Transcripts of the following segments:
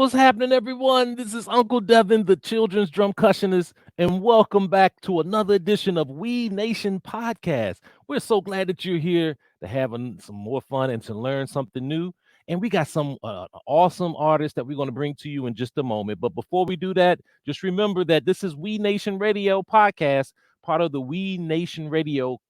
What's happening, everyone? This is Uncle Devin, the children's drum cushionist, and welcome back to another edition of We Nation Podcast. We're so glad that you're here to have some more fun and to learn something new. And we got some awesome artists that we're going to bring to you in just a moment. But before we do that, just remember that this is We Nation Radio Podcast, part of the We Nation Radio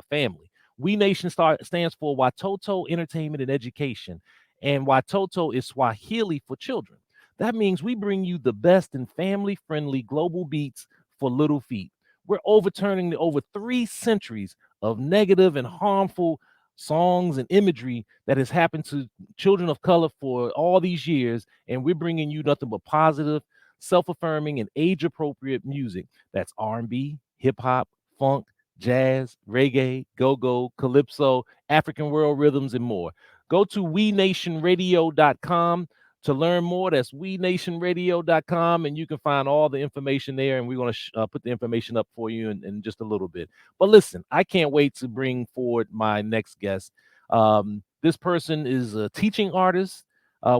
family. We Nation stands for Watoto Entertainment and Education, and Watoto is Swahili for children. That means we bring you the best in family-friendly global beats for little feet. We're overturning the over 3 centuries of negative and harmful songs and imagery that has happened to children of color for all these years, and we're bringing you nothing but positive, self-affirming, and age-appropriate music. That's R&B, hip hop, funk, jazz, reggae, go-go, calypso, African world rhythms, and more. Go to wenationradio.com to learn more. That's wenationradio.com, and you can find all the information there, and we're going to put the information up for you in just a little bit. But listen, I can't wait to bring forward my next guest. This person is a teaching artist.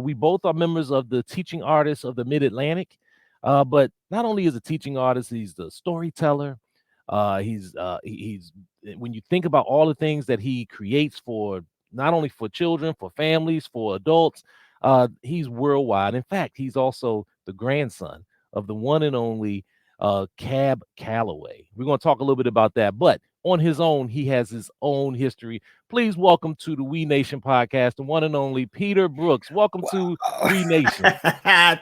We both are members of the Teaching Artists of the Mid-Atlantic. But not only is a teaching artist, he's the storyteller. He's when you think about all the things that he creates for not only for children, for families, for adults, he's worldwide. In fact, he's also the grandson of the one and only Cab Calloway. We're going to talk a little bit about that, but on his own, he has his own history. Please welcome to the We Nation podcast, the one and only Peter Brooks. Welcome to Wow. We Nation.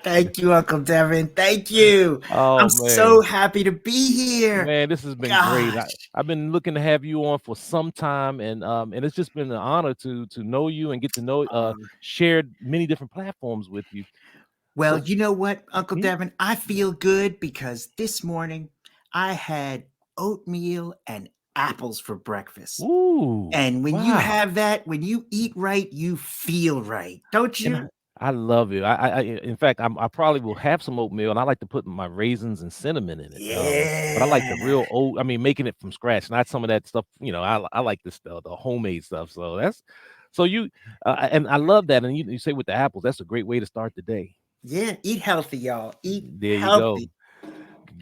Thank you, Uncle Devin. Thank you. I'm Oh so man, happy to be here. man, this has been great. Gosh. I've been looking to have you on for some time, and it's just been an honor to know you and get to know shared many different platforms with you. Well, So, you know what, Uncle mhm. Devin? I feel good because this morning I had oatmeal and apples for breakfast. Ooh, And when you wow. have that, when you eat right, you feel right, don't And you? I love it. In fact, I probably will have some oatmeal, and I like to put my raisins and cinnamon in it. But I like the Yeah. real oat. I mean, making it from scratch, not some of that stuff. I like this the homemade stuff. So that's so you and I love that. And you say with the apples, that's a great way to start the day. Yeah. Eat healthy, y'all. Eat There you go. healthy.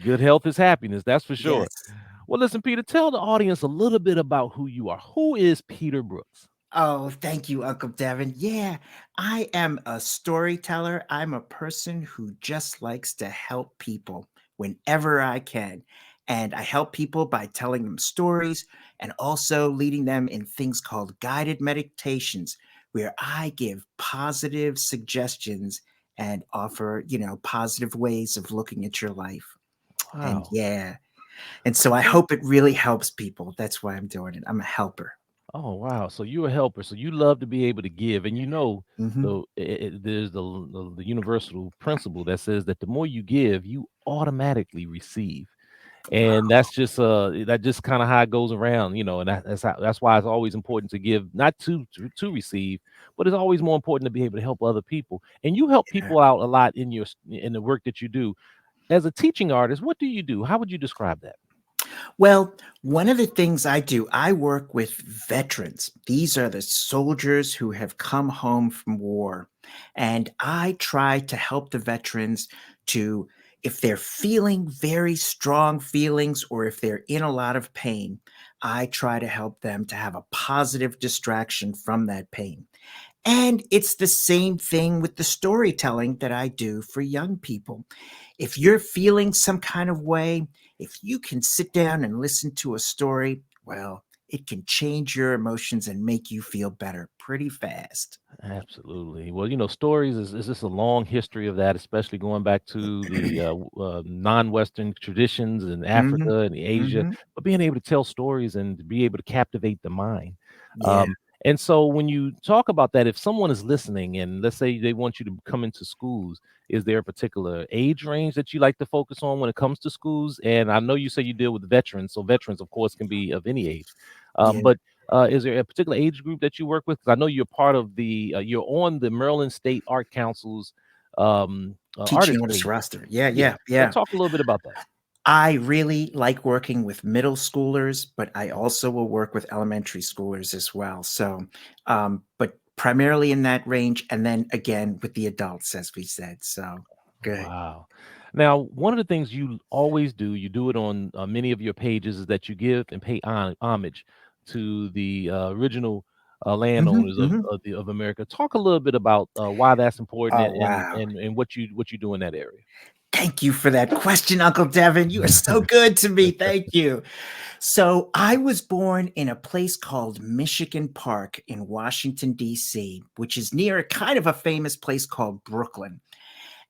Good health is happiness. That's for sure. Yes. Well, listen, Peter, tell the audience a little bit about who you are. Who is Peter Brooks? Oh, thank you, Uncle Devin. Yeah, I am a storyteller. I'm a person who just likes to help people whenever I can. And I help people by telling them stories and also leading them in things called guided meditations, where I give positive suggestions and offer, positive ways of looking at your life. And Wow. yeah, and so I So, hope it really helps people. That's why I'm doing it. I'm a helper. oh wow. So you're a helper. So you love to be able to give, and Hmm. there's the universal principle that says that the more you give, you automatically receive. And that just kind of how it goes around, and that's why it's always important to give, not to receive, but it's always more important to be able to help other people. And you help Yeah. people out a lot in the work that you do. As a teaching artist, what do you do? How would you describe that? Well, one of the things I do, I work with veterans. These are the soldiers who have come home from war. And I try to help the veterans to, if they're feeling very strong feelings or if they're in a lot of pain, I try to help them to have a positive distraction from that pain. And it's the same thing with the storytelling that I do for young people. If you're feeling some kind of way, if you can sit down and listen to a story, well, it can change your emotions and make you feel better pretty fast. Absolutely. Well, stories is just a long history of that, especially going back to the non-Western traditions in Hmm. Africa and Asia, Hmm. but being able to tell stories and to be able to captivate the mind. Yeah. Um, and so when you talk about that, if someone is listening and let's say they want you to come into schools, is there a particular age range that you like to focus on when it comes to schools? And I know you say you deal with veterans, so veterans, of course, can be of any age. Yeah. But is there a particular age group that you work with? Because I know you're part of you're on the Maryland State Art Council's Teaching artist artist wing. roster. Yeah. Yeah. Yeah. So Yeah. talk a little bit about that. I really like working with middle schoolers, but I also will work with elementary schoolers as well. So, but primarily in that range, and then again with the adults, as we said. So good. Wow. Now, one of the things you always do, you do it on many of your pages, is that you give and pay homage to the original Hmm. landowners Hmm. of America. Talk a little bit about why that's important Oh, and wow. what you do in that area. Thank you for that question, Uncle Devin. You are so good to me. Thank you. So, I was born in a place called Michigan Park in Washington, D.C., which is near a kind of a famous place called Brooklyn.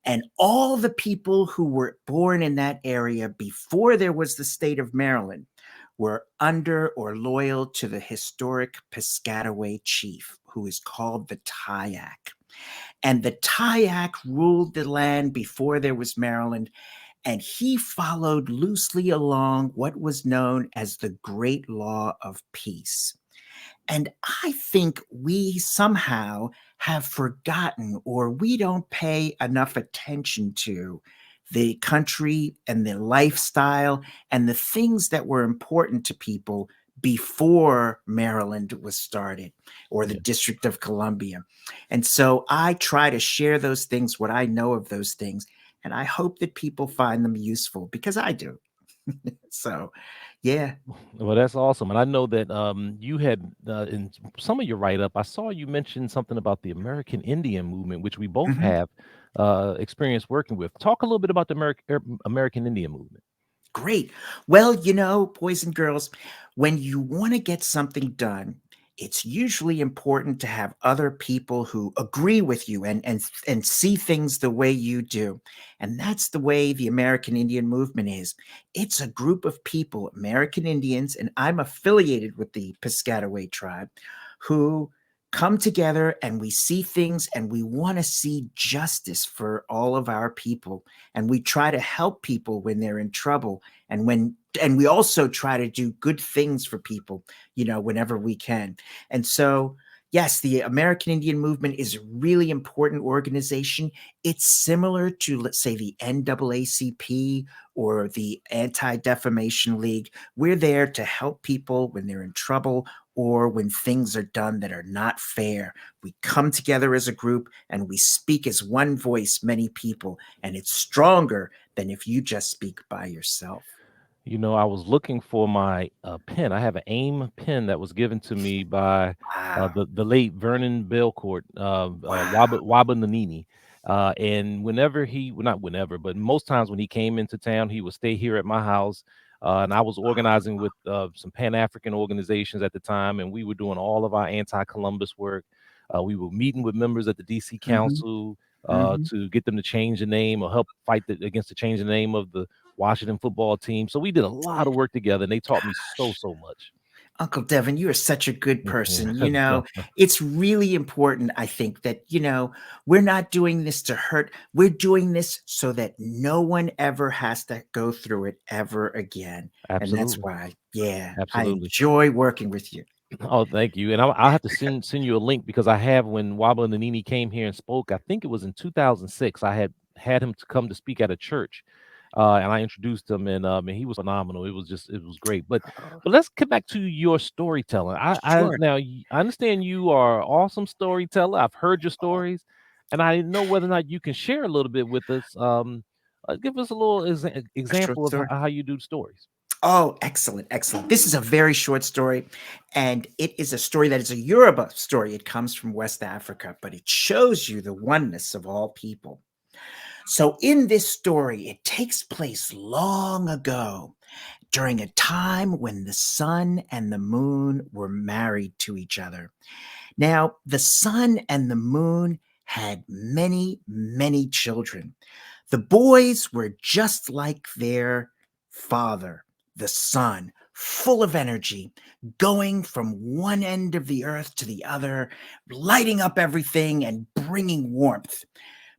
And all the people who were born in that area before there was the state of Maryland were under or loyal to the historic Piscataway chief, who is called the Tyak. And the Tyak ruled the land before there was Maryland, and he followed loosely along what was known as the Great Law of Peace. And I think we somehow have forgotten, or we don't pay enough attention to the country and the lifestyle and the things that were important to people before Maryland was started, or the Yeah. District of Columbia. And so I try to share those things, what I know of those things, and I hope that people find them useful because I do. So, yeah. Well, that's awesome, and I know that you had in some of your write up. I saw you mention something about the American Indian movement, which we both Mhm. have experience working with. Talk a little bit about the American Indian movement. Great. Well, boys and girls, when you want to get something done, it's usually important to have other people who agree with you and see things the way you do. And that's the way the American Indian movement is. It's a group of people, American Indians, and I'm affiliated with the Piscataway tribe, who come together and we see things and we want to see justice for all of our people, and we try to help people when they're in trouble, and we also try to do good things for people, whenever we can. And so, yes, the American Indian movement is a really important organization. It's similar to, let's say, the NAACP or the Anti-Defamation League. We're there to help people when they're in trouble or when things are done that are not fair. We come together as a group and we speak as one voice, many people, and it's stronger than if you just speak by yourself. You know, I was looking for my pen. I have an AIM pen that was given to me by Wow. the late Vernon Belcourt, Wow. Waba Nanini. And whenever well, not whenever, but most times when he came into town, he would stay here at my house. And I was organizing with some Pan African organizations at the time, and we were doing all of our anti Columbus work. We were meeting with members at the DC Mhm, Council mhm. to get them to change the name or help fight against the change the name of the Washington football team. So we did a lot of work together, and they taught me so, so much. Uncle Devin, you are such a good person. Yeah, It's really important, I think, that, we're not doing this to hurt. We're doing this so that no one ever has to go through it ever again. And that's absolutely, why, yeah, I absolutely. enjoy working with you. Oh, thank you. And I'll have to send you a link because I have when Waba Nanini came here and spoke. I think it was in 2006. I had him to come to speak at a church, and I introduced him, and he was phenomenal. It was great. Oh, But let's get back to your storytelling. sure. I understand you are an awesome storyteller. I've heard your stories, and I didn't know whether or not you can share a little bit with us. Give us a little A short example of story. how you do stories. Oh, excellent, excellent. This is a very short story, and it is a story that is a Yoruba story. It comes from West Africa, but it shows you the oneness of all people. So, in this story, it takes place long ago during a time when the sun and the moon were married to each other. Now, the sun and the moon had many, many children. The boys were just like their father, the sun, full of energy, going from one end of the earth to the other, lighting up everything and bringing warmth.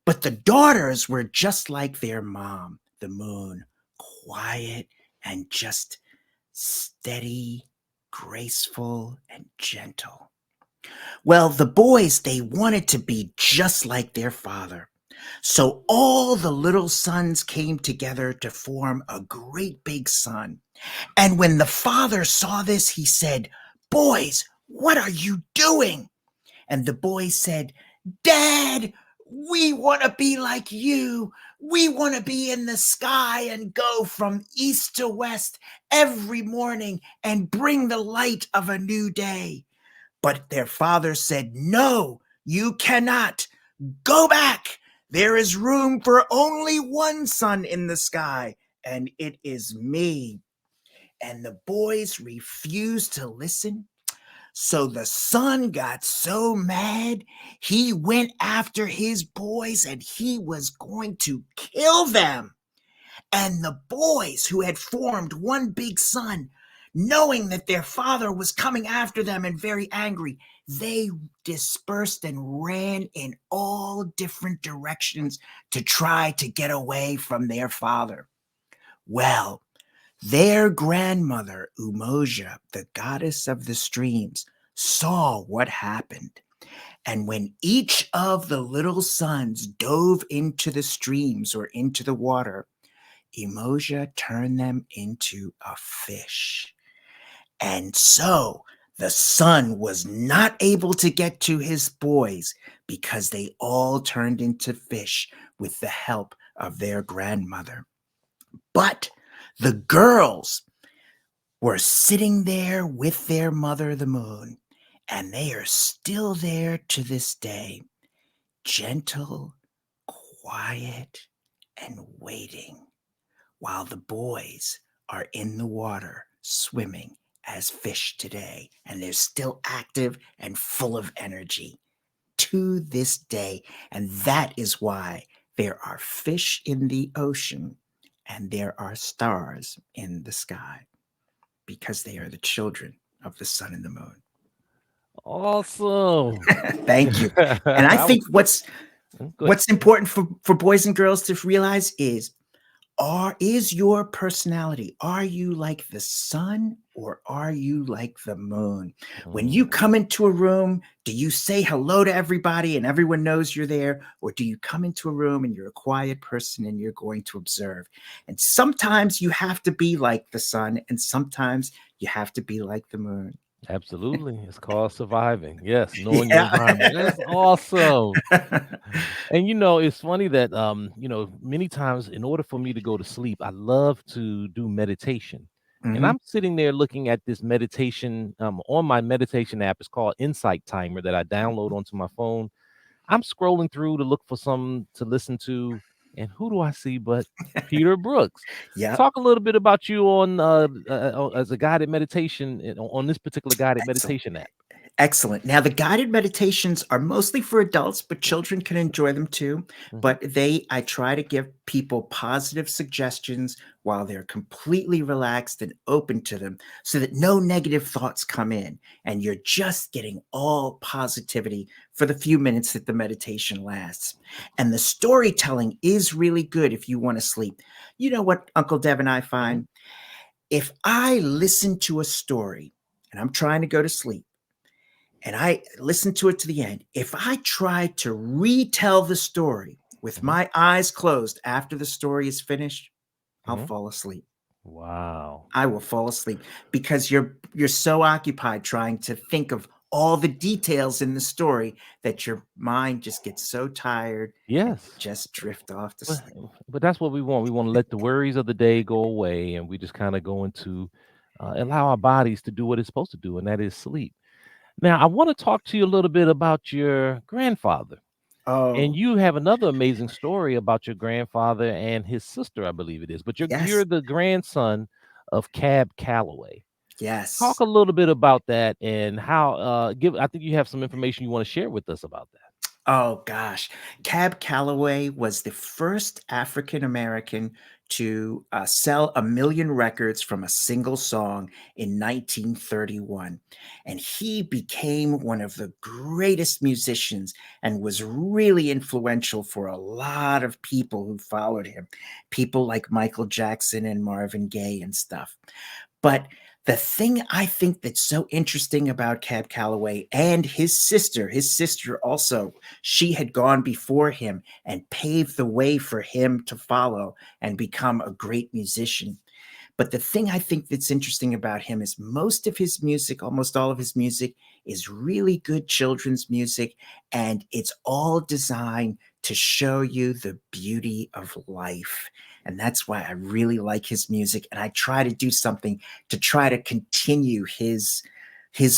But the daughters were just like their mom, the moon, quiet and just steady, graceful, and gentle. Well, the boys, they wanted to be just like their father. So all the little sons came together to form a great big sun. And when the father saw this, he said, "Boys, what are you doing?" And the boys said, "Dad, we want to be like you. We want to be in the sky and go from east to west every morning and bring the light of a new day." But their father said, "No, you cannot. Go back. There is room for only one sun in the sky, and it is me." And the boys refused to listen. So the sun got so mad, he went after his boys and he was going to kill them. And the boys, who had formed one big sun, knowing that their father was coming after them and very angry, they dispersed and ran in all different directions to try to get away from their father. Well, their grandmother, Umoja, the goddess of the streams, saw what happened. And when each of the little sons dove into the streams or into the water, Umoja turned them into a fish. And so the son was not able to get to his boys because they all turned into fish with the help of their grandmother. But the girls were sitting there with their mother, the moon, and they are still there to this day, gentle, quiet, and waiting, while the boys are in the water swimming as fish today, and they're still active and full of energy to this day. And that is why there are fish in the ocean and there are stars in the sky, because they are the children of the sun and the moon. Awesome. Thank you. And I I was think what's good. important for boys and girls to realize is your personality, are you like the sun or are you like the moon? When you come into a room, do you say hello to everybody and everyone knows you're there? Or do you come into a room and you're a quiet person and you're going to observe? And sometimes you have to be like the sun and sometimes you have to be like the moon. Absolutely. It's called surviving. Yes, knowing your environment. Yeah. That's awesome. And it's funny that many times in order for me to go to sleep, I love to do meditation. And Mhm. I'm sitting there looking at this meditation on my meditation app. It's called Insight Timer that I download onto my phone. I'm scrolling through to look for some to listen to, and who do I see but Peter Brooks? Yep. Talk a little bit about you on as a guided meditation on this particular guided Excellent. meditation app. Excellent. Now, the guided meditations are mostly for adults, but children can enjoy them too. Mhm. But I try to give people positive suggestions while they're completely relaxed and open to them so that no negative thoughts come in. And you're just getting all positivity for the few minutes that the meditation lasts. And the storytelling is really good if you want to sleep. You know what, Uncle Devin, I Mhm. find? If I listen to a story and I'm trying to go to sleep, and I listen to it to the end, if I try to retell the story with Mhm. my eyes closed after the story is finished, I'll Mhm. fall asleep. Wow. I will fall asleep because you're so occupied trying to think of all the details in the story that your mind just gets so tired and you Yes. just drift off to But sleep. but that's what we want. We want to let the worries of the day go away, and we just kind of go into allow our bodies to do what it's supposed to do, and that is sleep. Now, I want to talk to you a little bit about your grandfather. And Oh, you have another amazing story about your grandfather and his sister, I believe it is. But you're yes, the grandson of Cab Calloway. Talk yes. a little bit about that and how give I think you have some information you want to share with us about that. Oh gosh, Cab Calloway was the first African American to sell 1 million records from a single song in 1931. And he became one of the greatest musicians and was really influential for a lot of people who followed him, people like Michael Jackson and Marvin Gaye and stuff. But the thing I think that's so interesting about Cab Calloway and his sister also, she had gone before him and paved the way for him to follow and become a great musician. But the thing I think that's interesting about him is most of his music, almost all of his music, is really good children's music, and it's all designed to show you the beauty of life. And that's why I really like his music, and I try to do something to try to continue his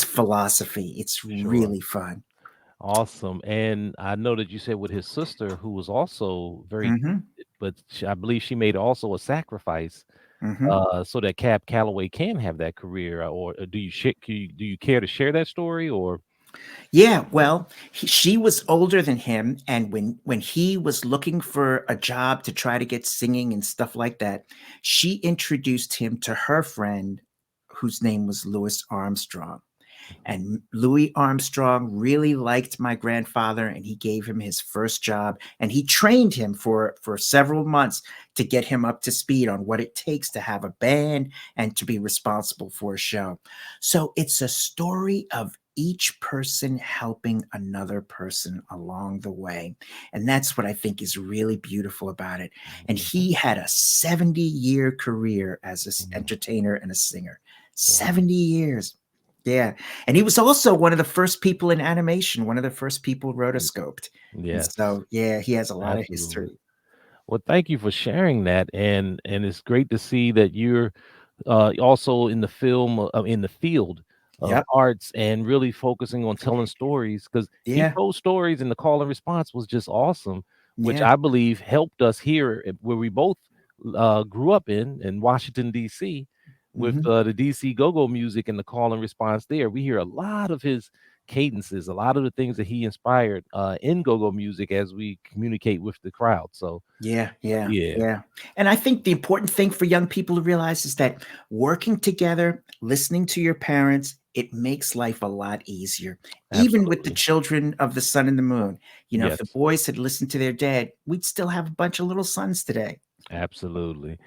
philosophy. It's Sure. really fun. Awesome. And I know that you said with his sister, who was also very Mhm. gifted, but I believe she made also a sacrifice Mhm. so that Cab Calloway can have that career. Or do you care to share that story? Or Yeah, well, she was older than him, and when he was looking for a job to try to get singing and stuff like that, she introduced him to her friend, whose name was Louis Armstrong. Mhm. And Louis Armstrong really liked my grandfather, and he gave him his first job, and he trained him for several months to get him up to speed on what it takes to have a band and to be responsible for a show. So it's a story of each person helping another person along the way. And that's what I think is really beautiful about it. And Mhm. he had a 70-year career as an Mhm. entertainer and a singer. Wow. 70 years. Yeah. And he was also one of the first people in animation, one of the first people Mm. rotoscoped. And Yes, so, yeah, he has a lot of absolutely. history. Well, thank you for sharing that, and it's great to see that you're also in the in the field of Yep. arts and really focusing on telling stories because he Yeah. told stories and the call and response was just awesome, which Yeah. I believe helped us here where we both grew up in Washington D.C. with Mhm. the DC go-go music and the call and response there. We hear a lot of his cadences, a lot of the things that he inspired in go-go music as we communicate with the crowd. So Yeah, yeah, yeah, yeah. And I think the important thing for young people to realize is that working together, listening to your parents, it makes life a lot easier. Even with the absolutely. children of the sun and the moon. You know, if the Yes. boys had listened to their dad, we'd still have a bunch of little sons today. Absolutely.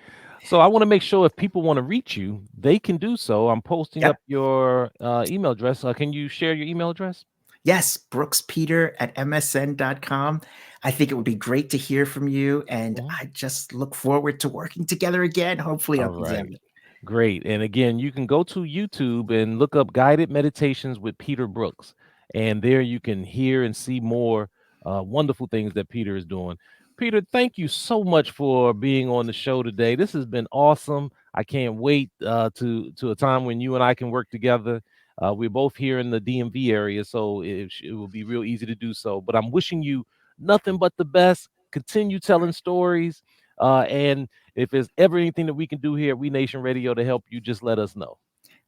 So I want to make sure if people want to reach you, they can do so. I'm posting Yep. up your email address. Can you share your email address? Yes, brookspeter at msn.com. I think it would be great to hear from you, and Mhm. I just look forward to working together again, hopefully, All Uncle right. Devin. Great. And again, you can go to YouTube and look up Guided Meditations with Peter Brooks. And there you can hear and see more wonderful things that Peter is doing. Peter, thank you so much for being on the show today. This has been awesome. I can't wait to a time when you and I can work together. We're both here in the DMV area, so it will be real easy to do so. But I'm wishing you nothing but the best. Continue telling stories. And if there's ever anything that we can do here at We Nation Radio to help you, just let us know.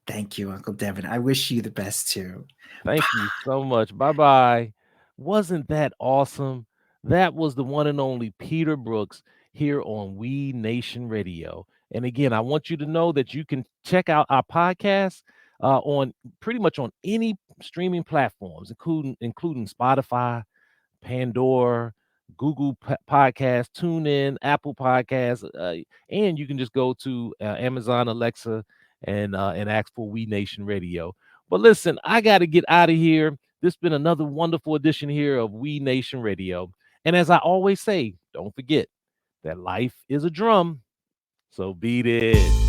Thank you, Uncle Devin. I wish you the best too. Thank you so much. Bye bye. Wasn't that awesome? That was the one and only Peter Brooks here on We Nation Radio. And again, I want you to know that you can check out our podcast on pretty much on any streaming platforms, including Spotify, Pandora, Google Podcast, TuneIn, Apple Podcasts, and you can just go to Amazon Alexa and ask for We Nation Radio. But listen, I got to get out of here. This has been another wonderful edition here of We Nation Radio. And as I always say, don't forget that life is a drum, so beat it.